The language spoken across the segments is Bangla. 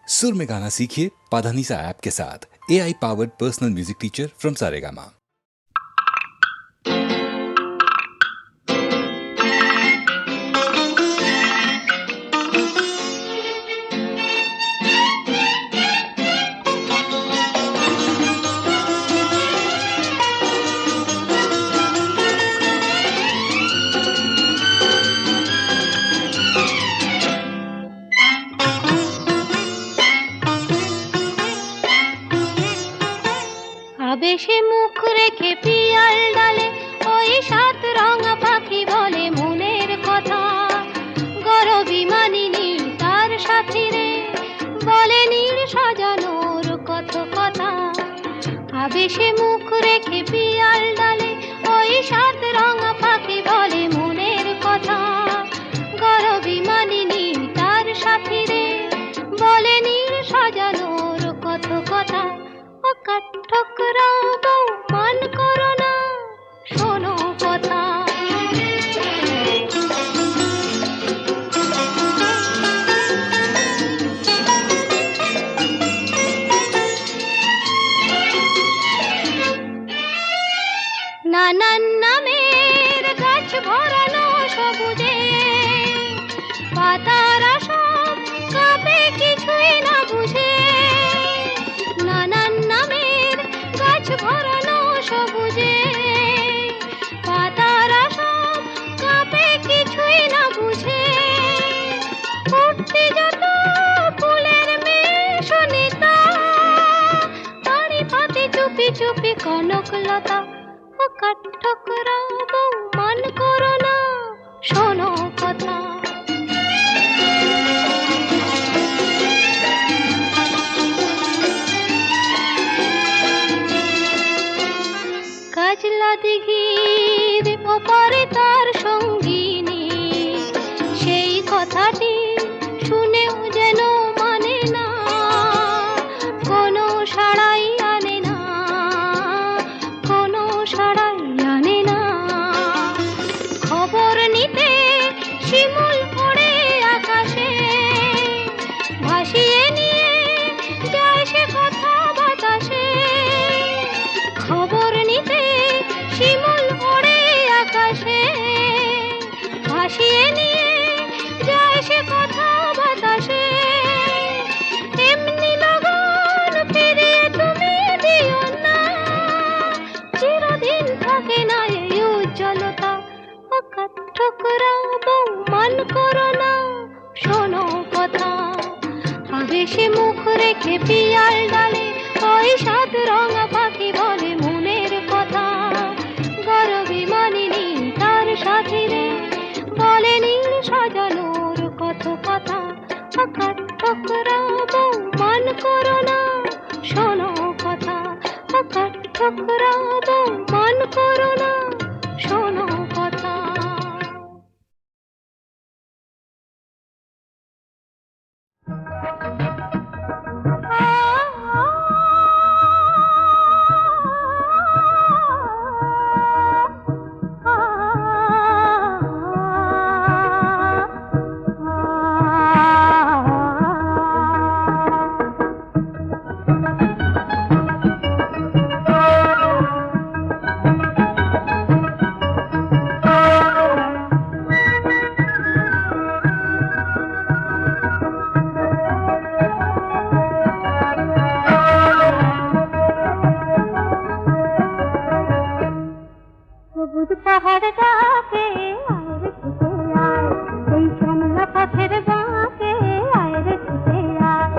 सुर में गाना सीखिए पाधानीसा ऐप के साथ। AI powered personal music teacher from Saregama. আবেশে মুখ রেখে পিয়াল ডালে ওই সাত রঙা পাখি বলে মনের কথা। গরবি মানিনি তার সাথী রে, বলে নীর সাজানোর কত কথা। আবেশে মুখ রেখে পিয়াল ডালে ওই সাত রঙা পাখি বলে মনের কথা। গরবি মানিনি তার সাথী রে, বলে নীর সাজানোর কত কথা। ঠকরাবো মান করো না, শোনো কথা। নানান নামের গাছ ভরানো সবুজে, পাতারা সব কাঁপে কিছুই না বুঝে। নানান নামের গাছ ভরানো সবুজে, পাতারা সব কাঁপে কিছুই না বুঝে। উঠতে যত ফুলের মেশনিতা, তারি পাতে চুপি চুপি কনকলতা। ঠকরাবো মান করো না, শোনো কথা। কাজলা দিঘির ওপারে তার সঙ্গিনী, সেই কথাটি শুনেও যেন মানে না, কোনো সাড়াই আনে না, কোনো সাড়াই আনে না। খবর নিতে শিমুল ওড়ে আকাশে, ভাসিয়ে নিয়ে যায় সে কথা বাতাসে। খবর নিতে শিমুল ওড়ে আকাশে, ভাসিয়ে নিয়ে যায় সে কথা বাতাসে। এমনি লগন ফিরিয়ে তুমি দিও না, চিরদিন থাকে না এই উজ্জ্বলতা। ঠকরাবো মান করো না, শোনো কথা। আবেশে মুখ রেখে পিয়াল ডালে ওই সাত রঙা পাখি বলে মনের কথা। গরবি মানিনি তার সাথী রে, বলে নীল সাজানোর কত কথা। ঠকরাবো মান করো না, শোনো কথা। ঠকরাবো মান করো না, শোনো কথা। সবুজ পাহাড় ডাকে আয় রে ছুটে আয়, এই শ্যামলা পথের বাঁকে আয় রে ছুটে আয়।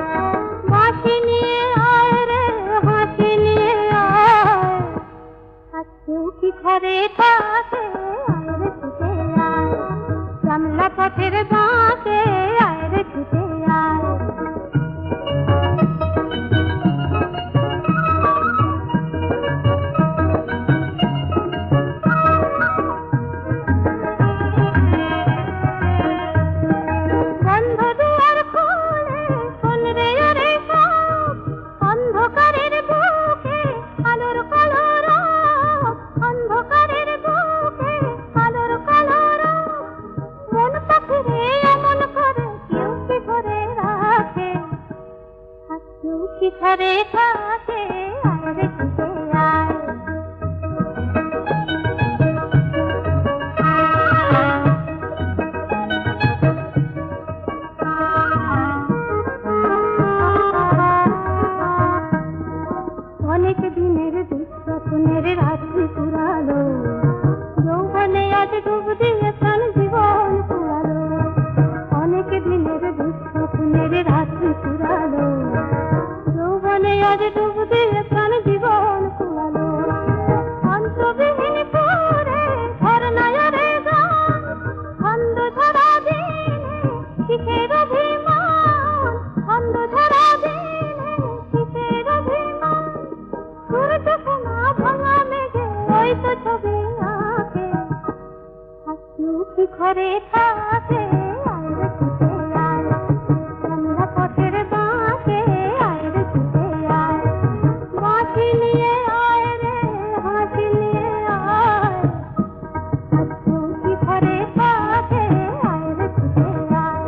বাঁশি নিয়ে আয় রে হাসি নিয়ে আয়, আজকেও কি ঘরে থাকে আয় রে ছুটে আয়। শ্যামলা পথের বাঁকে আয় রে ছুটে আয়। অন্ধকারের বুকে আলোর কালো রব, মন পাখি রে এমন কি ঘরে থাকে আরে ছুটে আয় অনেক দিনের দুঃস্বপ্নের রাত্রি পুরালো যৌবনে আজ ডুব দিয়ে প্রাণ জীবন পুরালো অনেক দিনের দুঃস্বপ্নের রাত্রি পুরালো যৌবনে আজ ডুব দিয়ে প্রাণ জীবন পুরালো অন্তবিহীন পুরে ঝরনায়ারে গান ছন্দ ঝরা দিনে কিসের অভিমান ছন্দ ঝরা দিনে কিসের অভিমান সূর্য সোনা ভাঙা মেঘে ওই তো ছবি আঁকে হাসিও কি ঘরে থাকে আয়রে ছুটে আয় সন্ধ্যা পথের বাঁকে আয়রে ছুটে আয় বাঁশি নিয়ে আয় রে হাসি নিয়ে আয় হাসিও কি ঘরে থাকে আয়রে ছুটে আয়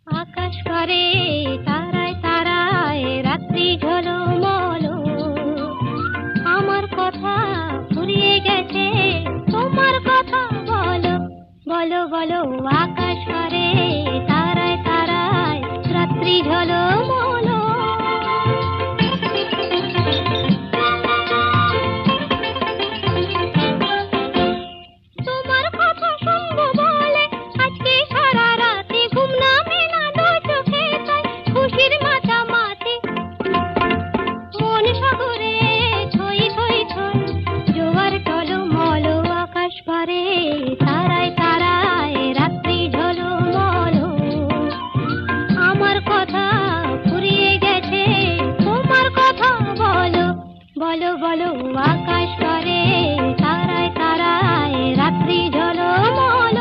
আকাশ করে তারায় তারায় রাত্রি ঝলমল আমার কথা ফুরিয়ে গেছে তোমার কথা বলো বলো বলো আকাশ করে তারায় তারায় রাত্রি ঝলমল তোমার কথা শুনবো বলে আজকে সারা রাতে ঘুম নামে না দু চোখে তাই খুশির মাতামাতি মন সাগরে ছই ছই ছই জোয়ার টলমল আকাশ পারে তারায় তারায় রাত্রি ঝলমল আমার কথা ফুরিয়ে গেছে তোমার কথা বলো বলো বলো আকাশ পারে তারায় তারায় রাত্রি ঝলমল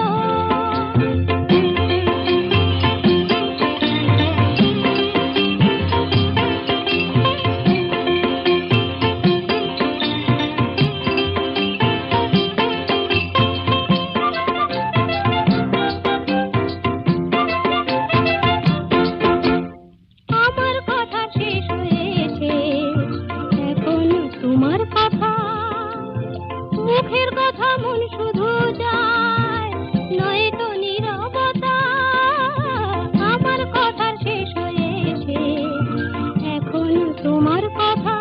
আমার কথা শেষ হয়েছে এখন তোমার কথা মুখের কথা মন শুধু যায় নয়তো নীরবতা আমার কথা শেষ হয়েছে এখন তোমার কথা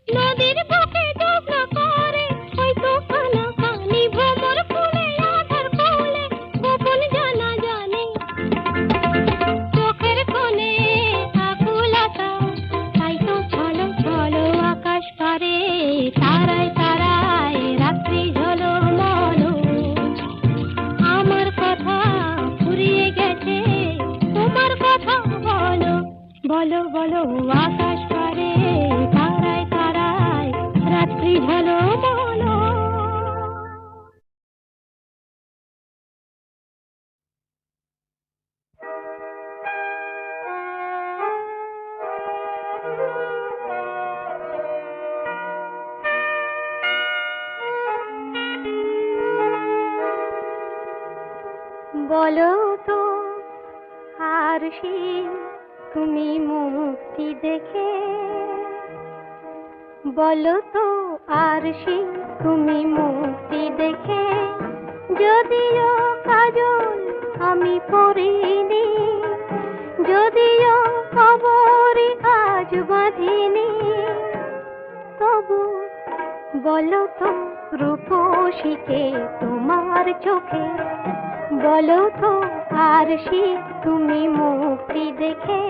নদীর বুকে ডুবনা করে হয়তো কানা কানি ভ্রমর ফুলে আধার কোলে গোপন জানা জানে চোখের কোণে আকুলতা তাই তো ছলো ছলো আকাশ পারে তারায় তারায় রাত্রি ঝলমল আমার কথা ফুরিয়ে গেছে তোমার কথা বলো বলো বলো আকাশ পারে তারায় তারায় রাত্রি ঝলমল বলো তো আরশি তুমি মুক্তি দেখে বলো তো আরশি তুমি মুক্তি দেখে যদিও কাজল আমি পরিনি যদিও খবরই আজ বাঁধিনি তবু বলো তো রূপসীকে তোমার চোখে, বলো তো আরশি তুমি মুক্তি দেখে।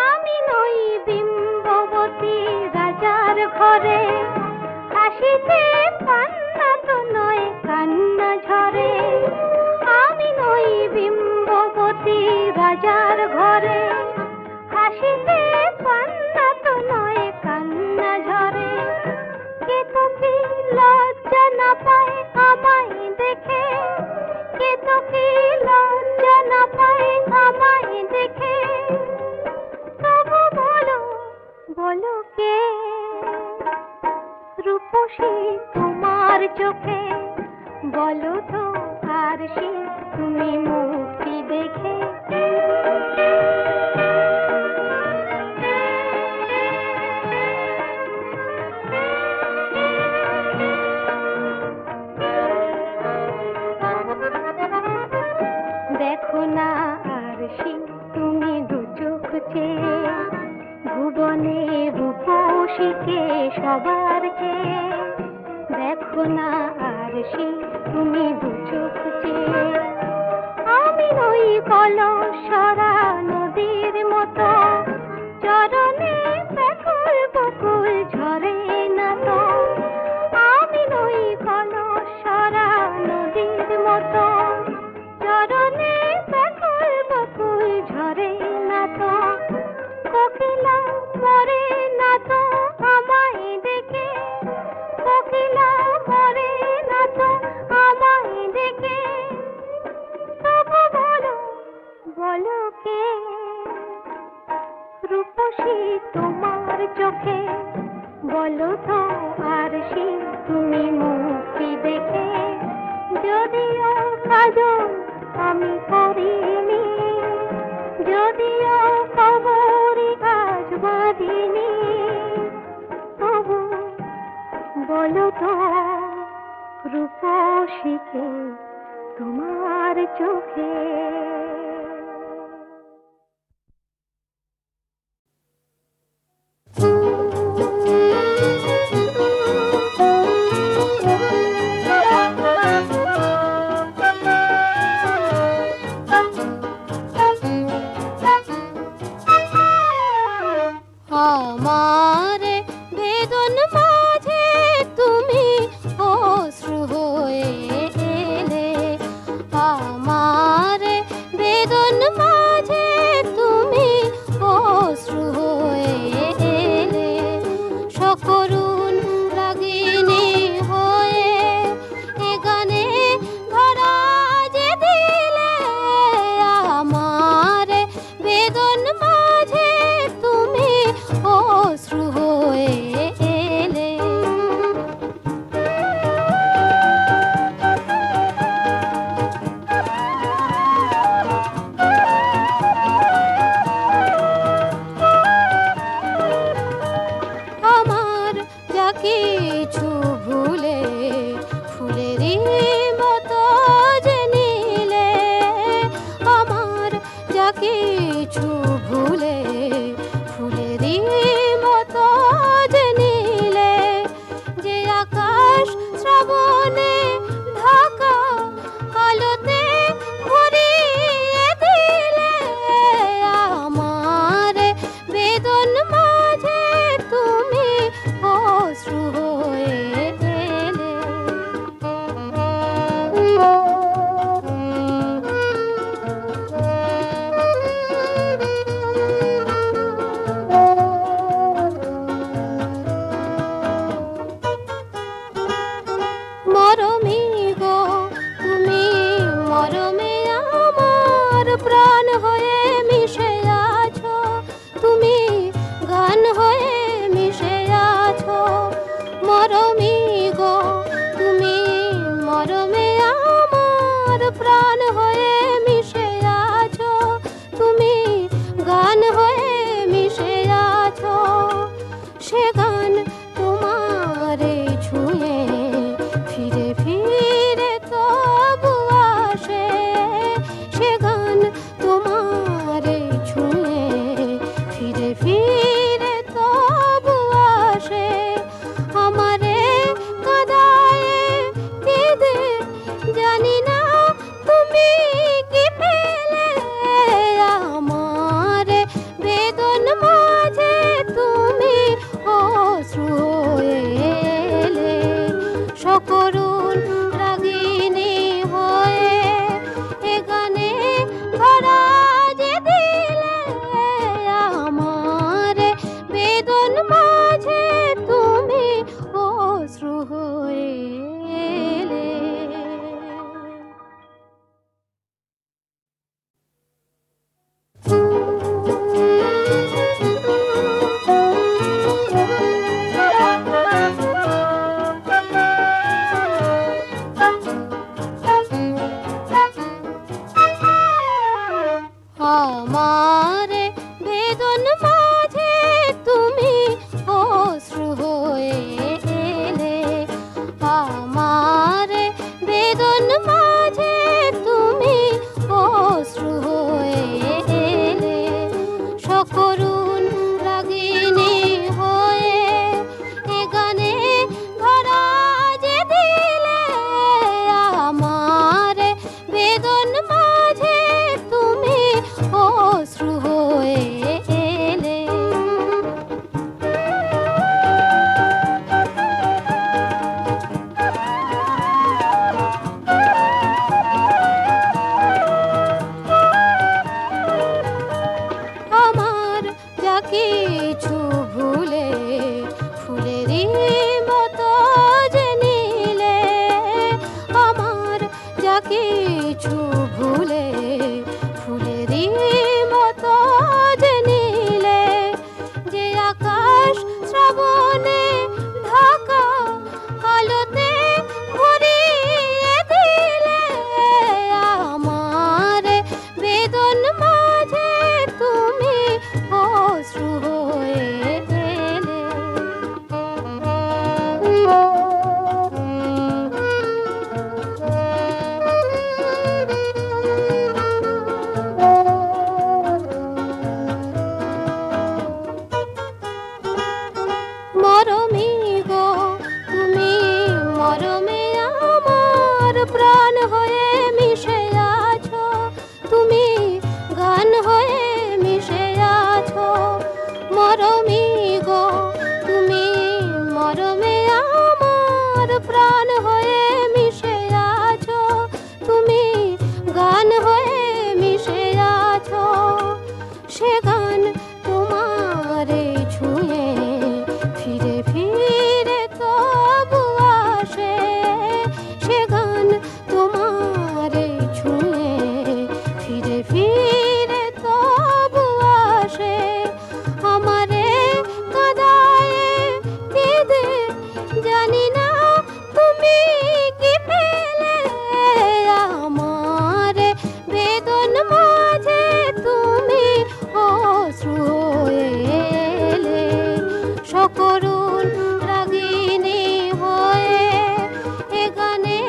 আমি নই বিম্ববতী রাজার ঘরে, হাসিতে পান্না তো নয় কান্না ঝরে। আমি নই বিম্ববতী রাজার ঘরে, হাসিতে পান্না তো নয় কান্না ঝরে। কে তো কি লজ্জা না পায় আমায় দেখে, কে তো কি লজ্জা না পায় আমায় দেখে। তবু বলো, বলো কে রূপসী তোমার চোখে, বলো তো আরশি তুমি মুক্তি দেখে। দেখো না আরশি তুমি দু চোখ চেয়ে, ভুবনে রূপসীকে সবার চেয়ে। দেখো না আরশি তুমি দু চোখ চেয়ে। আমি নই কলসরা নদীর মতো, চরণে ব্যাকুল বকুল ঝরে না তো। আমি নই কলসরা নদীর মতো, চরণে ব্যাকুল বকুল ঝরে না তো। কোকিলা মরে না তো আমায় দেখে, কোকিলা মরে না তো আমায় দেখে। তবু বলো, বলো কে রূপসী তোমার চোখে, বলো তো আরশি তুমি মুক্তি দেখে। যদিও কাজল আমি করিনি, যদিও খবরি আজ বাঁধিনি, তবু বলো তো রূপসীকে তোমার চোখে। আমার বেদন মাঝে তুমি অশ্রু হয়ে এলে, আমার বেদন মাঝে তুমি অশ্রু হয়ে এলে, সকরুণ রাগিনী হয়ে এ গানে ধরা যে দিলে, আমার বেদন মাঝে তুমি অশ্রু হয়ে এলে। আমার যা কিছু ভুলে ফুলেরই মতো যে নীলে, আমার যা কিছু ভুলে ফুলেরই মতো যে নীলে, যে আকাশ শ্রাবণে ঢাকা আলোতে ভরিয়ে দিলে, আমার বেদন মাঝে তুমি অশ্রু হয়ে এলে। মরমী গো তুমি মরমে আমার প্রাণ হয়ে মিশে আছো, তুমি গান হয়ে মিশে আছো। মরমী গো তুমি মরমে আমার প্রাণ হয়ে মিশে আছো, তুমি গান হয়ে মিশে আছো। সে গান তোমারে ছুঁয়ে ফিরে ফিরে তবু আসে, সে গান তোমারে ছুঁয়ে ফিরে ফিরে তবু আসে। আমারে কাঁদায়ে কেঁদে জানি না তুমি কি পেলে, আমার বেদন মাঝে তুমি অশ্রু হয়ে এলে, সকরুণ রাগিনী হয়ে এ গানে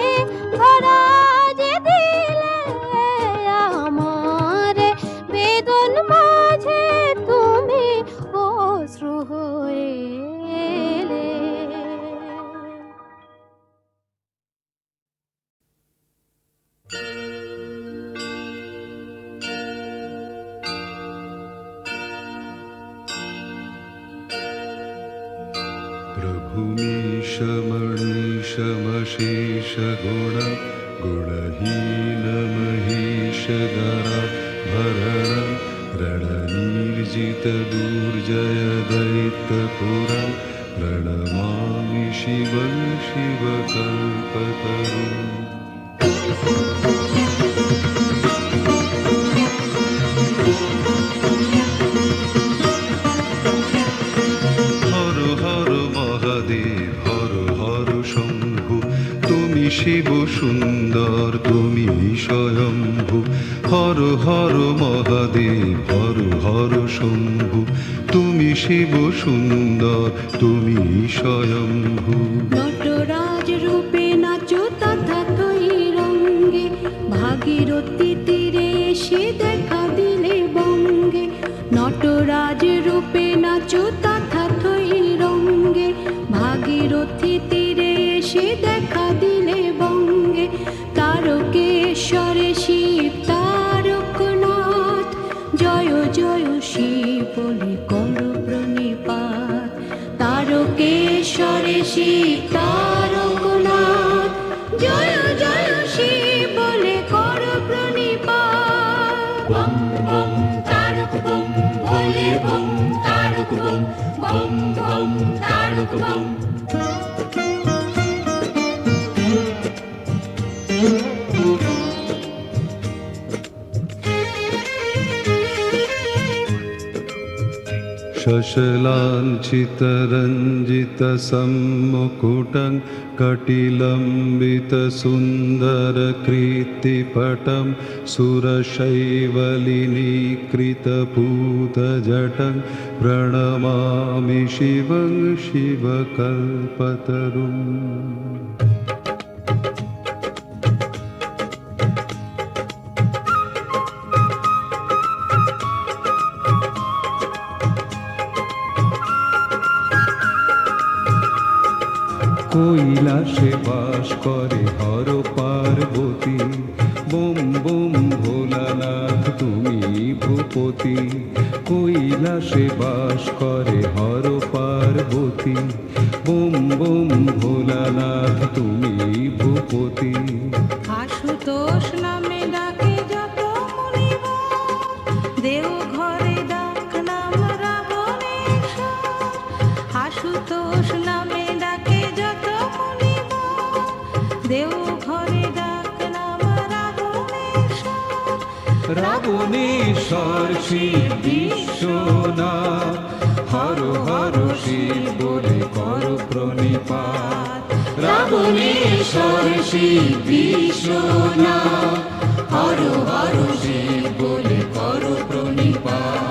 ধরা যে দিলে, আমার বেদন মাঝে তুমি অশ্রু হয়ে এলে। प्रभुमीश मणीश मशेष गुण गुणहीन महेश गरा भरण रणनीर्जित दुर्जय दैत्यपुरा प्रणमामि शिवं शिवकल्पतरुम्। শিব সুন্দর তুমি স্বয়ম্ভু, হর হর মহাদেব হর হর শম্ভু। তুমি শিব সুন্দর তুমি স্বয়ম্ভু। নটরাজ রূপে নাচো তথাতই রঙ্গে, ভাগীরথী তীরে এসে দেখা দিলে বঙ্গে। নটরাজ রূপে নাচো তথাতই রঙ্গে, ভাগীরথী তীরে এসে দেখা দিলে বঙ্গে। তারকেশ্বরে শিব তারকনাথ, জয় জয় শিব বলে কর প্রণিপাত। তারকেশ্বরে শিব তারকনাথ, জয় জয় শিব বলে কর প্রণিপাত। বম বম তারক বম ভোলে bomb Tarak bomb, bomb bomb Tarak bomb. शशलाञ्छितरञ्जितसम्मुकुटं कटिलम्बितसुन्दरकीर्तिपटं सुरशैवलिनीकृतपूतजटं प्रणमामि शिवं शिवकल्पतरुम्। কৈলাসে বাস করে হর পার্বতী বোম বোম ভোলানাথ তুমি ভূপতি কৈলাসে বাস করে হর পার্বতী বোম বোম ভোলানাথ তুমি ভূপতি আশুতোষ নামে ডাকে যত মুনিবর, দেও ঘরে ডাক নাম রাবণেশ্বর। আশুতোষ নামে ডাকে যত মুনিবর, দেও ঘরে ডাক নাম রাবণেশ্বর। রাবণেশ্বর শিব বিশ্বনাথ হর হর শিব বলে কর প্রণিপাত রাবণেশ্বর শিব বিশ্বনাথ হর হর শিব বলে কর প্রণিপাত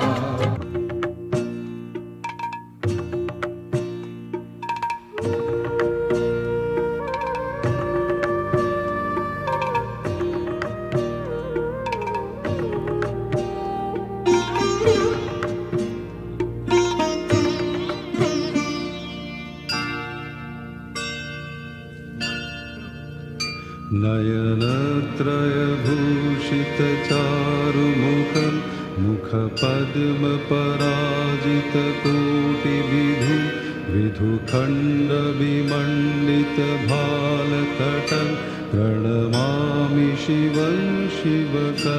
नयनत्रयभूषितचारुमुखं मुखपद्मपराजितकोटिविधुं विधुखण्डविमण्डितभालतटं प्रणमामि शिवं शिवकल्पतरुम्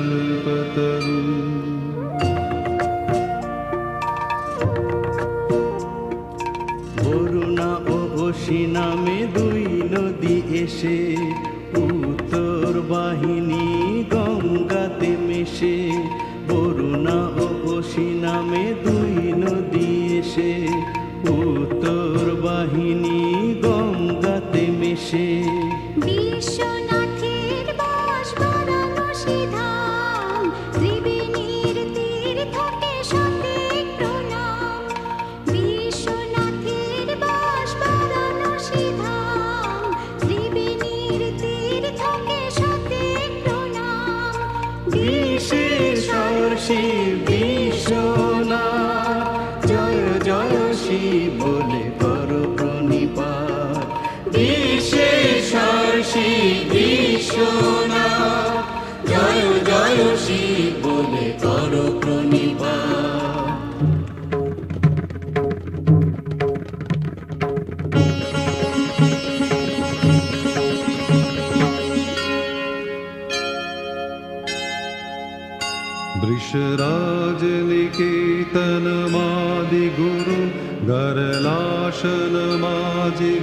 বরুণা ও অসি নামে দুই নদী এসে উত্তর বাহিনী গঙ্গাতে মেশে। বরুণা ও অসি নামে দুই নদী এসে উত্তর বাহিনী গঙ্গাতে মেশে। বিশ্বনাথের বাস বারাণসী ধাম, ত্রিবেণীর তীর্থকে শতেক প্রণাম। বিশ্বনাথের বাস বারাণসী ধাম, ত্রিবেণীর তীর্থকে শতেক প্রণাম। বিশেষর শিব বিশ্বনাথ জয় জয় শিব বলে কর প্রণিপাত। বিশেষর শিব বিশ্বনাথ জয় জয় শিব বলে কর প্রণিপাত। वृषराजनिकेतनमादिगुरु गरलाशनमाजि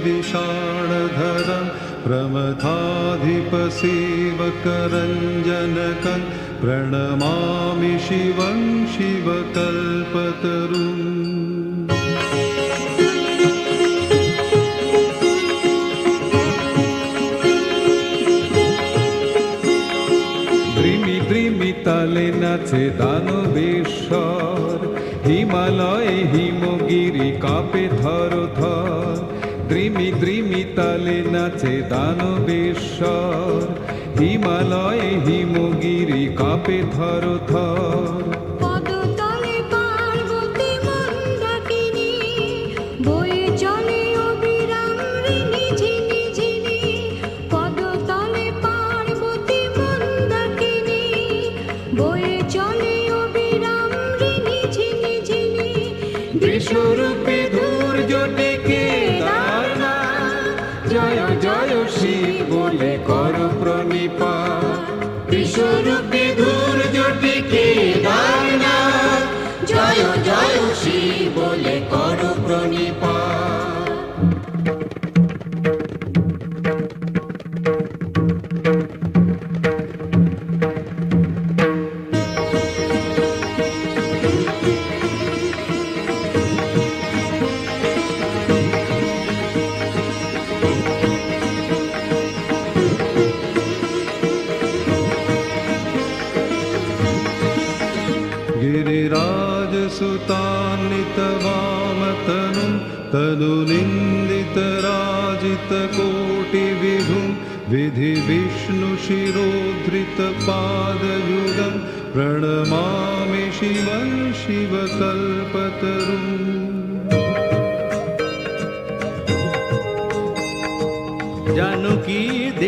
विषाणधरं प्रमथाधिपसेवकरञ्जनकं प्रणमामि शिवं शिवकल्पतरुम् দ্রিমি দ্রিমি তালে নাচে দানবেশ্বর হিমালয়ে হিমগিরি কাঁপে থর থর। দ্রিমি দ্রিমি তালে নাচে দানবেশ্বর হিমালয়ে হিমগিরি কাঁপে থর থর। পদতলে পার্বতী মন্দাকিনী, বয়ে চলে অবিরাম ঋণী ঝিনি ঝিনি। পদতলে পার্বতী মন্দাকিনী, বয়ে চলে অবিরাম ঋণী ঝিনি ঝিনি। বিশ্বরূপী ধূর্য ডেকে দারনাথ জয় জয় শিব বলে কর প্রণিপাত। বিশ্বরূপী ধূর্য ডেকে দারনাথ জয় জয় শিব বলে কর প্রণিপাত। गिरिराजसुतान्वितवामतनुं तनुनिन्दितराजितकोटिविधुं विधिविष्णुशिरोधृतपादयुगं प्रणमामि शिवं शिवकल्पतरुम्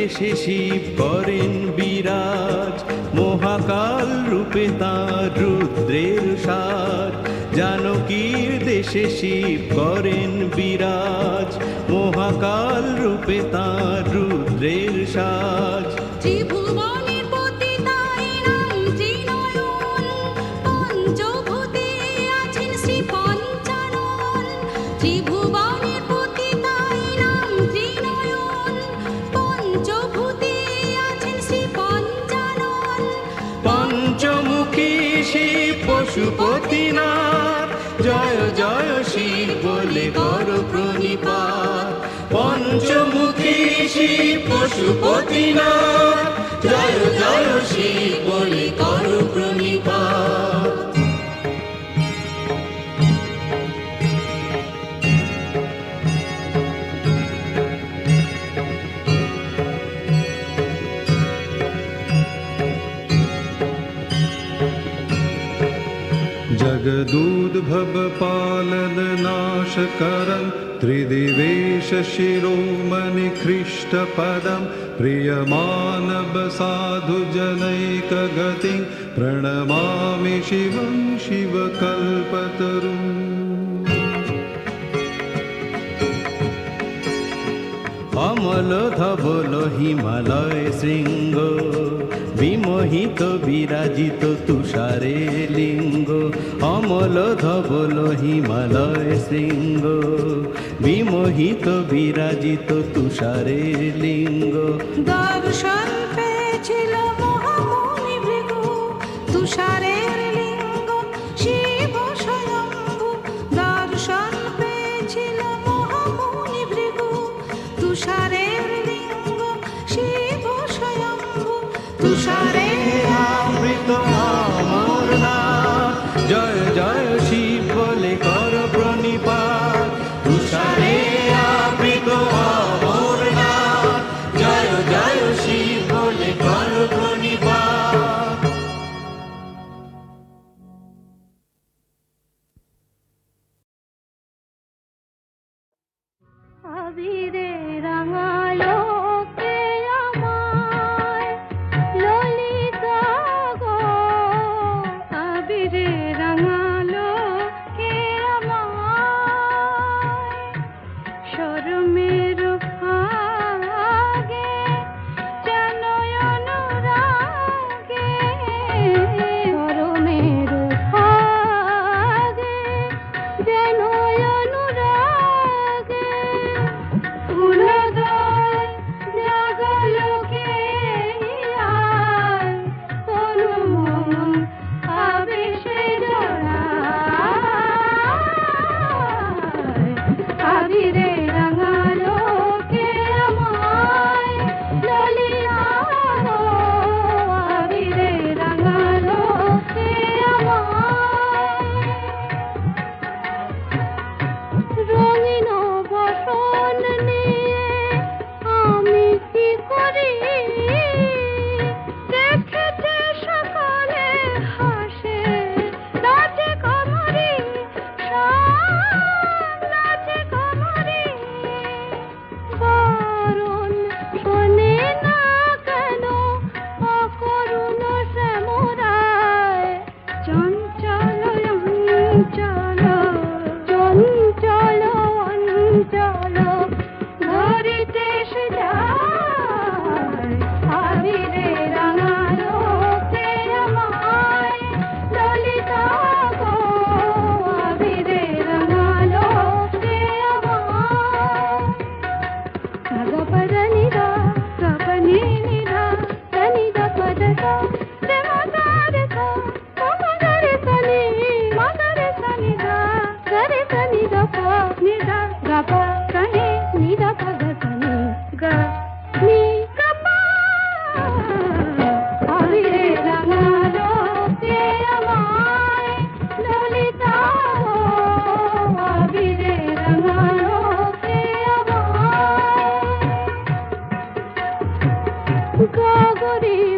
দেশে শিব করেন বিরাজ, মহাকাল রূপে তাঁর রুদ্রের সাজ। জানকীর দেশে শিব করেন বিরাজ, মহাকাল রূপে তাঁর রুদ্রের সাজ। ত্রিভুবনের পতি তাই নাম ত্রিনয়ন, পঞ্চভূতে আছেন শ্রী পঞ্চানন। ত্রিভুবনের পতি তাই নাম ত্রিনয়ন, পঞ্চভূতে আছেন শ্রী পঞ্চানন। পঞ্চমুখী শিব পশুপতিনাথ, জয় জয় শিব বলে কর প্রণিপাত। পঞ্চমুখী শিব পশুপতিনাথ, জয় জয় শিব বলে কর প্রণিপাত। जगदूद्भव पालन नाश करं, त्रिदिवेश शिरोमणि ख्रीष्टपदं। प्रियमानव साधु जनैक गतिं, प्रणमामि शिवं शिवकल्पतरुम्। অমল ধবল হিমালয় শৃঙ্গ, বিমোহিত বিরাজিত তুষারে লিঙ্গ। অমল ধবল হিমালয় শৃঙ্গ, বিমোহিত বিরাজিত তুষারে লিঙ্গ। দর্শন পেয়েছিল মহামুনি ভৃগু, তুষারের লিঙ্গ শিব স্বয়ম্ভু। দর্শন পেয়েছিল মহামুনি ভৃগু, তুষারের লিঙ্গ শিব স্বয়ম্ভু। তুষারে আবৃত অমরনাথ, জয় জয় শিব বলে কর প্রণিপাত। তুষারে আবৃত অমরনাথ, জয় জয় শিব বলে কর প্রণিপাত। আবিরে রাঙালো কে আমায়, ললিতা গো। আবিরে রাঙালো কে আমায়, শরমের ভাগে যেন অনুরাগে। শরমের ভাগে যেন অনুরাগে। ফুলদয় জাগলোকে আয়, তনু মন আবেশে জড়ায়। আবিরে রাঙালো কে আমায়, ললিতা গো। আবিরে রাঙালো কে আমায়, রঙিন বসন নিয়ে আমি কি করি। দেখেছে সকলে হাসে, নাচে কমরি, সব নাচে কমরি। বারণ শোনে না কেন অকরুণ শ্যামরায়। চঞ্চল অঞ্চল, চঞ্চল অঞ্চল, ধরিতে সে যায়। আবিরে রাঙালো কে আমায়, ললিতা গো। আবিরে রাঙালো কে আমায়। गा पद नि गा, गा प नि नि धा, ध नि ध प ध सा, रे म ग रे सा, प म ग रे सा नि, म ग रे सा नि धा, ग रे सा नि ध प नि धा, गा प ग नि नि ध प ग सा नि, ग नि ग प। আবিরে রাঙালো কে আমায়, ললিতা গো। আবিরে রাঙালো কে আমায়, গগরি